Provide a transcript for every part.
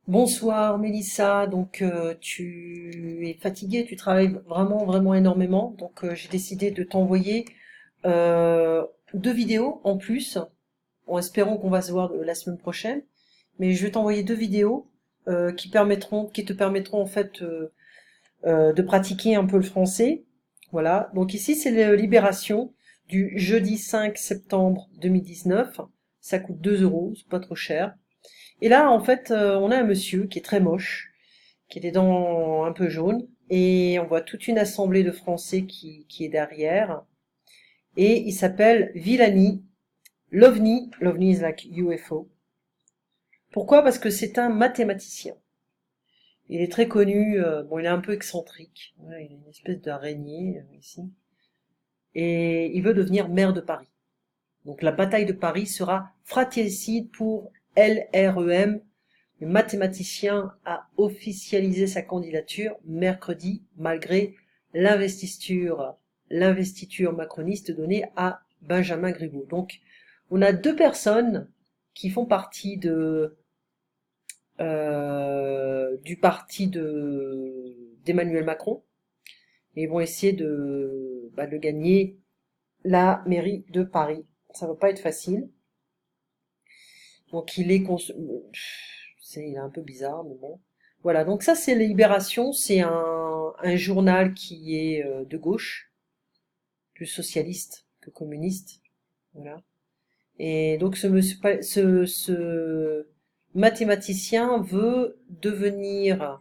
Bonsoir Mélissa, donc tu es fatiguée, tu travailles vraiment énormément, donc j'ai décidé de t'envoyer euh, deux vidéos en plus, en espérant qu'on va se voir la semaine prochaine, mais je vais t'envoyer deux vidéos qui te permettront en fait de pratiquer un peu le français. Voilà, donc ici c'est la Libération du jeudi 5 septembre 2019, ça coûte 2 euros, c'est pas trop cher. Et là, en fait, on a un monsieur qui est très moche, qui a des dents un peu jaunes, et on voit toute une assemblée de Français qui est derrière. Et il s'appelle Villani, l'OVNI. L'OVNI is like UFO. Pourquoi? Parce que c'est un mathématicien. Il est très connu, bon, il est un peu excentrique. Voilà, il a une espèce d'araignée ici. Et il veut devenir maire de Paris. Donc la bataille de Paris sera fratricide pour LREM. Le mathématicien a officialisé sa candidature mercredi malgré l'investiture, l'investiture macroniste donnée à Benjamin Griveaux. Donc, on a deux personnes qui font partie du parti d'Emmanuel Macron et vont essayer de gagner la mairie de Paris. Ça va pas être facile. Donc il est un peu bizarre, mais bon. Voilà, donc ça c'est Libération, c'est un journal qui est de gauche, plus socialiste que communiste. Voilà. Et donc ce mathématicien veut devenir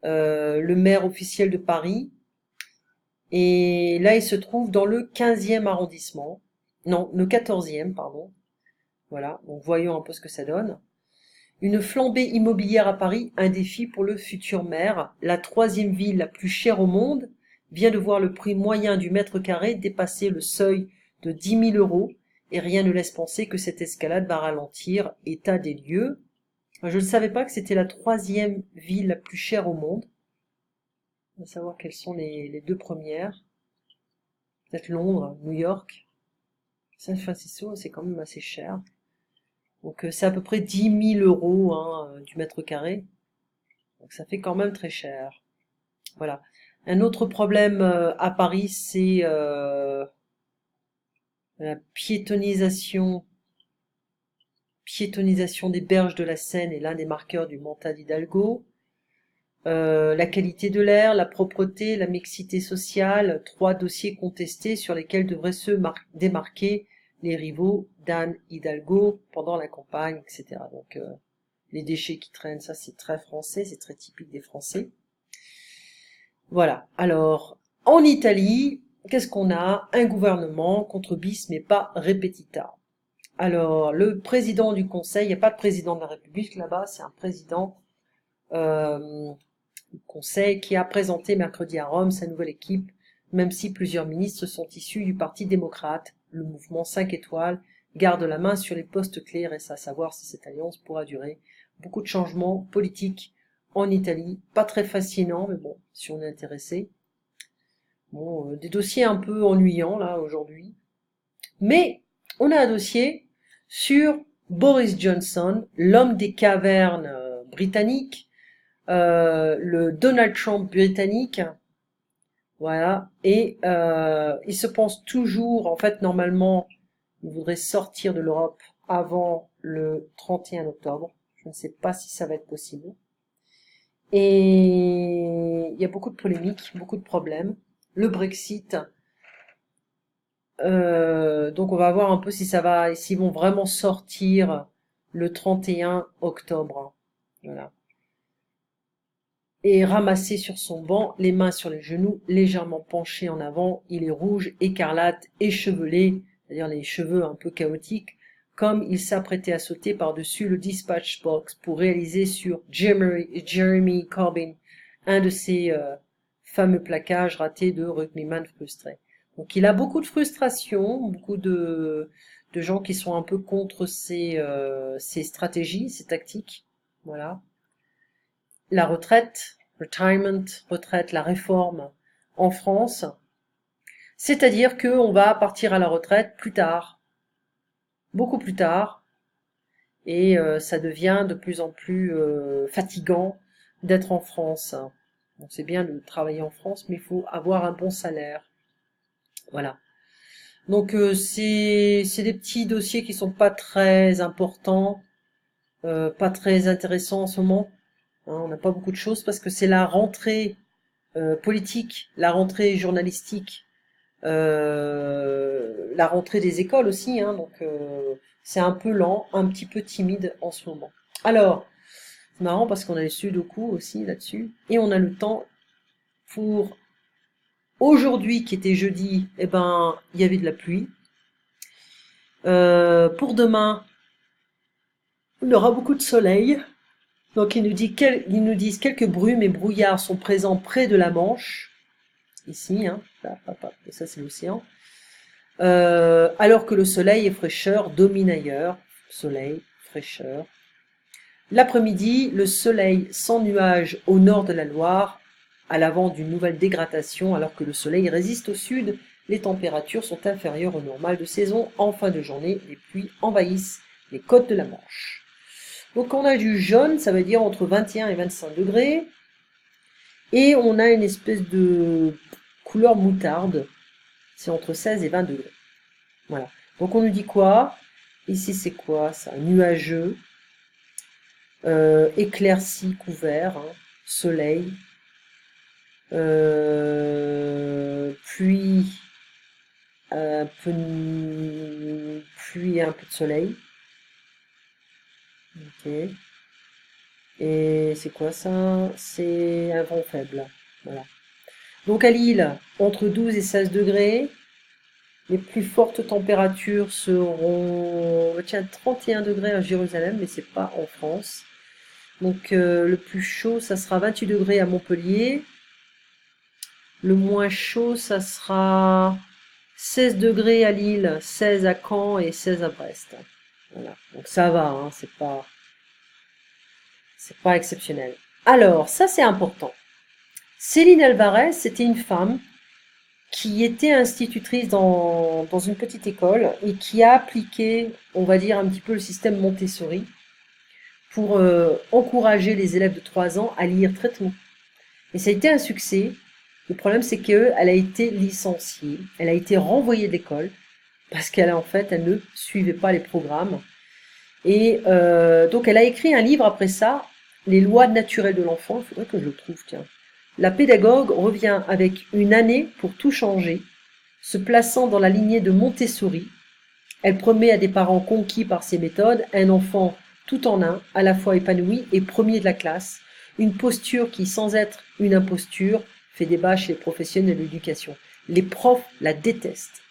le maire officiel de Paris. Et là, il se trouve dans le 15e arrondissement. Non, le 14e, pardon. Voilà, donc voyons un peu ce que ça donne. Une flambée immobilière à Paris, un défi pour le futur maire. La troisième ville la plus chère au monde vient de voir le prix moyen du mètre carré dépasser le seuil de 10 000 € et rien ne laisse penser que cette escalade va ralentir. État des lieux. Je ne savais pas que c'était la troisième ville la plus chère au monde. On va savoir quelles sont les deux premières. Peut-être Londres, New York. San Francisco, c'est quand même assez cher. Donc c'est à peu près 10 000 € hein, du mètre carré. Donc ça fait quand même très cher. Voilà. Un autre problème à Paris, c'est la piétonisation des berges de la Seine est l'un des marqueurs du mandat d'Hidalgo. La qualité de l'air, la propreté, la mixité sociale, trois dossiers contestés sur lesquels devraient se démarquer les rivaux d'Anne Hidalgo pendant la campagne, etc. Donc les déchets qui traînent, ça c'est très français, c'est très typique des Français. Voilà. Alors, en Italie, qu'est-ce qu'on a? Un gouvernement contre bis, mais pas repetita. Alors, le président du Conseil, il n'y a pas de président de la République là-bas, c'est un président du Conseil qui a présenté mercredi à Rome sa nouvelle équipe, même si plusieurs ministres sont issus du Parti démocrate. Le mouvement 5 étoiles garde la main sur les postes clés, reste à savoir si cette alliance pourra durer. Beaucoup de changements politiques en Italie, pas très fascinant, mais bon, si on est intéressé. Bon, des dossiers un peu ennuyants là aujourd'hui. Mais on a un dossier sur Boris Johnson, l'homme des cavernes britannique, le Donald Trump britannique, voilà. Et il se pense toujours, en fait, normalement, il voudrait sortir de l'Europe avant le 31 octobre. Je ne sais pas si ça va être possible. Et il y a beaucoup de polémiques, beaucoup de problèmes. Le Brexit, donc on va voir un peu si ça va, s'ils vont vraiment sortir le 31 octobre. Voilà. Et ramassé sur son banc, les mains sur les genoux, légèrement penché en avant, il est rouge, écarlate, échevelé, c'est-à-dire les cheveux un peu chaotiques, comme il s'apprêtait à sauter par-dessus le dispatch box pour réaliser sur Jeremy Corbyn un de ces fameux plaquages ratés de rugbyman frustré. Donc il a beaucoup de frustration, beaucoup de gens qui sont un peu contre ses stratégies, ses tactiques. Voilà. La retraite, retirement, retraite, la réforme en France, c'est-à-dire qu'on va partir à la retraite plus tard, beaucoup plus tard, et ça devient de plus en plus fatigant d'être en France. Bon, c'est bien de travailler en France, mais il faut avoir un bon salaire. Voilà. Donc c'est des petits dossiers qui sont pas très importants, pas très intéressants en ce moment. Hein, on n'a pas beaucoup de choses parce que c'est la rentrée politique, la rentrée journalistique, la rentrée des écoles aussi, hein, donc c'est un peu lent, un petit peu timide en ce moment. Alors, c'est marrant parce qu'on a les sudoku aussi là-dessus, et on a le temps pour aujourd'hui qui était jeudi, eh ben il y avait de la pluie. Pour demain, il y aura beaucoup de soleil. Donc ils nous disent quelques brumes et brouillards sont présents près de la Manche, ici, hein, là, ça c'est l'océan. Alors que le soleil et fraîcheur dominent ailleurs. Soleil, fraîcheur. L'après-midi, le soleil sans nuages au nord de la Loire, à l'avant d'une nouvelle dégradation, alors que le soleil résiste au sud, les températures sont inférieures au normal de saison. En fin de journée, les pluies envahissent les côtes de la Manche. Donc on a du jaune, ça veut dire entre 21 et 25 degrés. Et on a une espèce de couleur moutarde, c'est entre 16 et 20 degrés. Voilà. Donc on nous dit quoi? Ici c'est quoi ça? Nuageux, éclairci, couvert, hein, soleil, pluie, pluie et un peu de soleil. Ok. Et c'est quoi ça? C'est un vent faible. Voilà. Donc à Lille, entre 12 et 16 degrés. Les plus fortes températures seront, tiens, 31 degrés à Jérusalem, mais c'est pas en France. Donc le plus chaud, ça sera 28 degrés à Montpellier. Le moins chaud, ça sera 16 degrés à Lille, 16 à Caen et 16 à Brest. Voilà. Donc ça va, hein, c'est pas exceptionnel. Alors, ça c'est important. Céline Alvarez, c'était une femme qui était institutrice dans une petite école et qui a appliqué, on va dire, un petit peu le système Montessori pour encourager les élèves de 3 ans à lire très tôt. Et ça a été un succès. Le problème, c'est qu'elle a été licenciée, elle a été renvoyée de l'école parce qu'elle en fait, elle ne suivait pas les programmes. Et donc, elle a écrit un livre après ça, Les lois naturelles de l'enfant. Il faudrait que je le trouve, tiens. La pédagogue revient avec une année pour tout changer, se plaçant dans la lignée de Montessori. Elle promet à des parents conquis par ses méthodes un enfant tout en un, à la fois épanoui et premier de la classe, une posture qui, sans être une imposture, fait débat chez les professionnels de l'éducation. Les profs la détestent.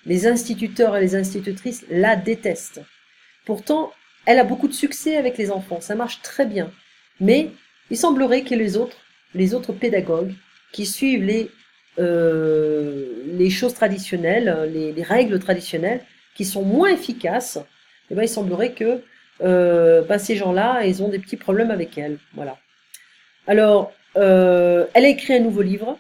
Les instituteurs et les institutrices la détestent. Pourtant, elle a beaucoup de succès avec les enfants, ça marche très bien. Mais il semblerait que les autres pédagogues qui suivent les choses traditionnelles, les règles traditionnelles, qui sont moins efficaces, eh ben, il semblerait que ces gens-là, ils ont des petits problèmes avec elle. Voilà. Alors, elle a écrit un nouveau livre.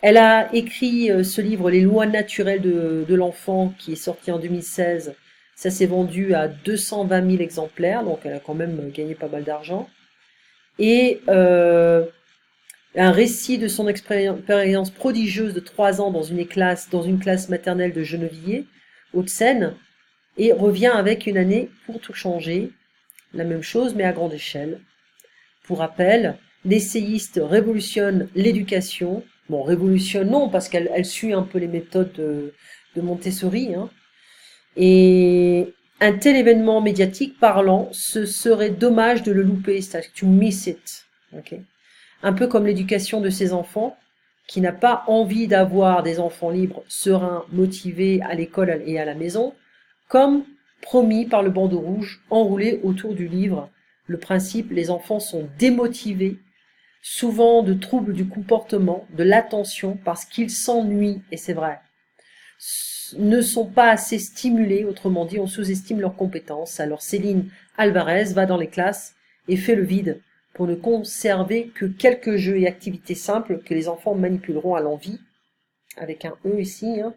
Elle a écrit ce livre, Les lois naturelles de l'enfant, qui est sorti en 2016. Ça s'est vendu à 220 000 exemplaires, donc elle a quand même gagné pas mal d'argent. Et un récit de son expérience prodigieuse de 3 ans dans une classe maternelle de Gennevilliers, Hauts-de-Seine, et revient avec une année pour tout changer. La même chose, mais à grande échelle. Pour rappel, l'essayiste révolutionne l'éducation. Bon, révolutionne non, parce qu'elle suit un peu les méthodes de Montessori, hein. Et un tel événement médiatique parlant, ce serait dommage de le louper, c'est-à-dire to miss it. Okay. Un peu comme l'éducation de ses enfants, qui n'a pas envie d'avoir des enfants libres, sereins, motivés à l'école et à la maison, comme promis par le bandeau rouge enroulé autour du livre. Le principe, les enfants sont démotivés, souvent de troubles du comportement, de l'attention, parce qu'ils s'ennuient, et c'est vrai, ne sont pas assez stimulés, autrement dit, on sous-estime leurs compétences. Alors Céline Alvarez va dans les classes et fait le vide pour ne conserver que quelques jeux et activités simples que les enfants manipuleront à l'envi, avec un E ici, hein.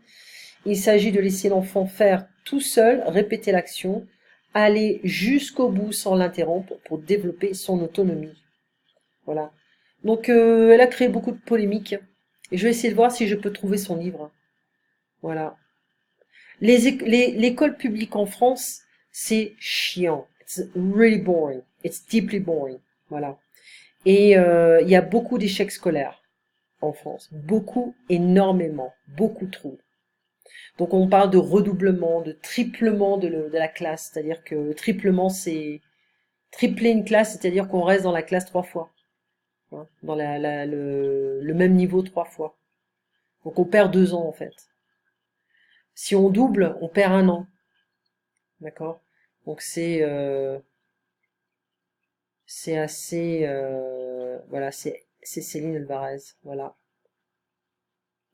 Il s'agit de laisser l'enfant faire tout seul, répéter l'action, aller jusqu'au bout sans l'interrompre pour développer son autonomie. Voilà. Donc, elle a créé beaucoup de polémiques. Et je vais essayer de voir si je peux trouver son livre. Voilà. L'école publique en France, c'est chiant. It's really boring. It's deeply boring. Voilà. Et il y a beaucoup d'échecs scolaires en France. Beaucoup, énormément. Beaucoup trop. Donc on parle de redoublement, de triplement de la classe. C'est-à-dire que le triplement, c'est tripler une classe, c'est-à-dire qu'on reste dans la classe 3 fois. Hein, dans le même niveau 3 fois. Donc on perd 2 ans en fait. Si on double, on perd 1 an. D'accord? Donc c'est assez voilà, c'est Céline Alvarez. Voilà.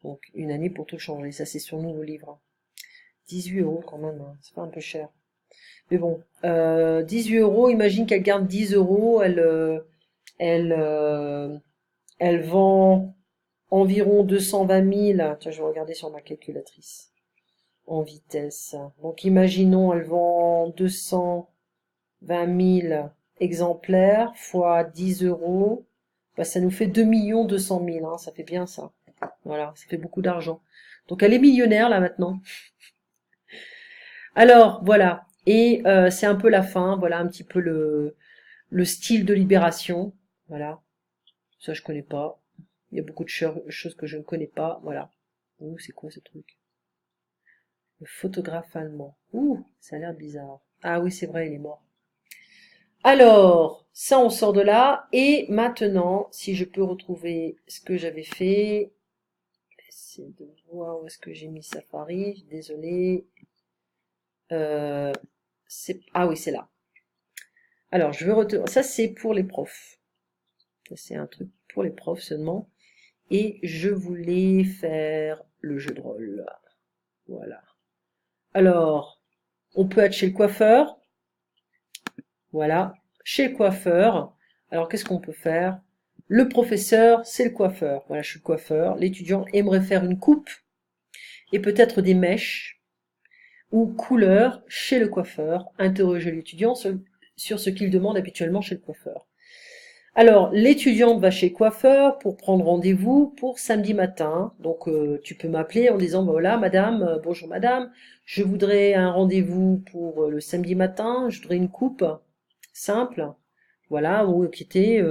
Donc une année pour tout changer. Ça c'est son nouveau livre. 18 € quand même, hein. C'est pas un peu cher. Mais bon, 18 €, imagine qu'elle garde 10 €, elle, elle vend environ 220 000. Tiens, je vais regarder sur ma calculatrice en vitesse. Donc imaginons, elle vend 220 000 exemplaires fois 10 €. Bah, ça nous fait 2 200 000, hein, ça fait bien ça. Voilà, ça fait beaucoup d'argent. Donc elle est millionnaire là maintenant. Alors voilà, et c'est un peu la fin, voilà un petit peu le style de Libération. Voilà, ça je connais pas. Il y a beaucoup de choses que je ne connais pas, voilà. Ouh, c'est quoi ce truc? Le photographe allemand. Ouh, ça a l'air bizarre. Ah oui, c'est vrai, il est mort. Alors, ça on sort de là, et maintenant, si je peux retrouver ce que j'avais fait, c'est de voir où est-ce que j'ai mis Safari, désolé. Ah oui, c'est là. Alors, je vais retourner. Ça, c'est pour les profs. Ça, c'est un truc pour les profs seulement. Et je voulais faire le jeu de rôle. Voilà. Alors, on peut être chez le coiffeur. Voilà. Chez le coiffeur. Alors, qu'est-ce qu'on peut faire? Le professeur, c'est le coiffeur. Voilà, je suis le coiffeur. L'étudiant aimerait faire une coupe et peut-être des mèches ou couleurs chez le coiffeur. Interroger l'étudiant sur ce qu'il demande habituellement chez le coiffeur. Alors, l'étudiante va chez le coiffeur pour prendre rendez-vous pour samedi matin. Donc, tu peux m'appeler en disant, bah, voilà, madame, bonjour madame, je voudrais un rendez-vous pour le samedi matin, je voudrais une coupe simple. Voilà, ou quitter,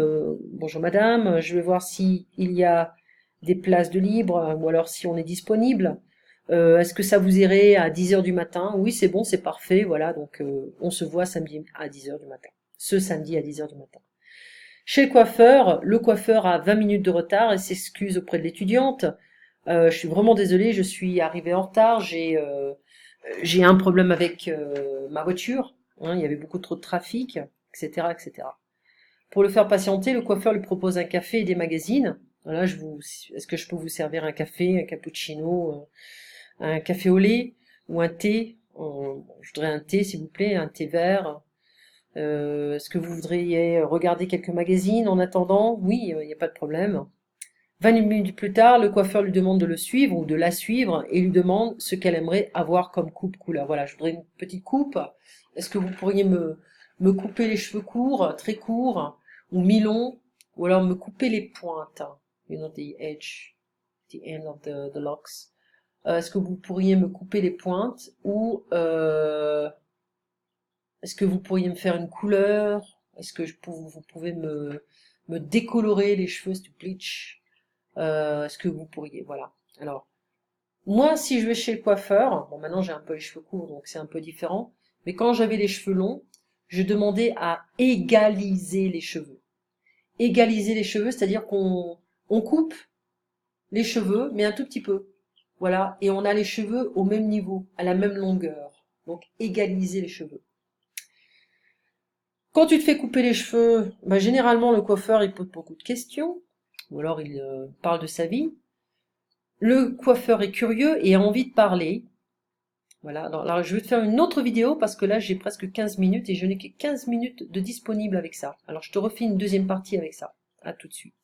bonjour madame, je vais voir si il y a des places de libre, ou alors si on est disponible. Est-ce que ça vous irait à 10 heures du matin? Oui, c'est bon, c'est parfait, voilà, donc on se voit samedi à 10 heures du matin. Ce samedi à 10 heures du matin. Chez le coiffeur a 20 minutes de retard et s'excuse auprès de l'étudiante. Je suis vraiment désolée, je suis arrivée en retard, j'ai un problème avec ma voiture, hein, il y avait beaucoup trop de trafic, etc., etc. Pour le faire patienter, le coiffeur lui propose un café et des magazines. Voilà, est-ce que je peux vous servir un café, un cappuccino, un café au lait ou un thé? Je voudrais un thé, s'il vous plaît, un thé vert. Est-ce que vous voudriez regarder quelques magazines en attendant? Oui, il n'y a pas de problème. 20 minutes plus tard, le coiffeur lui demande de le suivre ou de la suivre et lui demande ce qu'elle aimerait avoir comme coupe couleur. Voilà, je voudrais une petite coupe. Est-ce que vous pourriez me couper les cheveux courts, très courts, ou mi-longs, ou alors me couper les pointes, you know, the edge, the end of the locks. Est-ce que vous pourriez me couper les pointes, ou est-ce que vous pourriez me faire une couleur? Est-ce que vous pouvez me décolorer les cheveux, du bleach? Est-ce que vous pourriez, voilà. Alors, moi, si je vais chez le coiffeur, bon, maintenant j'ai un peu les cheveux courts, donc c'est un peu différent, mais quand j'avais les cheveux longs, je demandais à égaliser les cheveux. Égaliser les cheveux, c'est-à-dire on coupe les cheveux, mais un tout petit peu. Voilà, et on a les cheveux au même niveau, à la même longueur. Donc, égaliser les cheveux. Quand tu te fais couper les cheveux, bah, généralement le coiffeur il pose beaucoup de questions, ou alors il parle de sa vie. Le coiffeur est curieux et a envie de parler. Voilà, alors je vais te faire une autre vidéo parce que là j'ai presque 15 minutes et je n'ai que 15 minutes de disponible avec ça. Alors je te refais une deuxième partie avec ça. À tout de suite.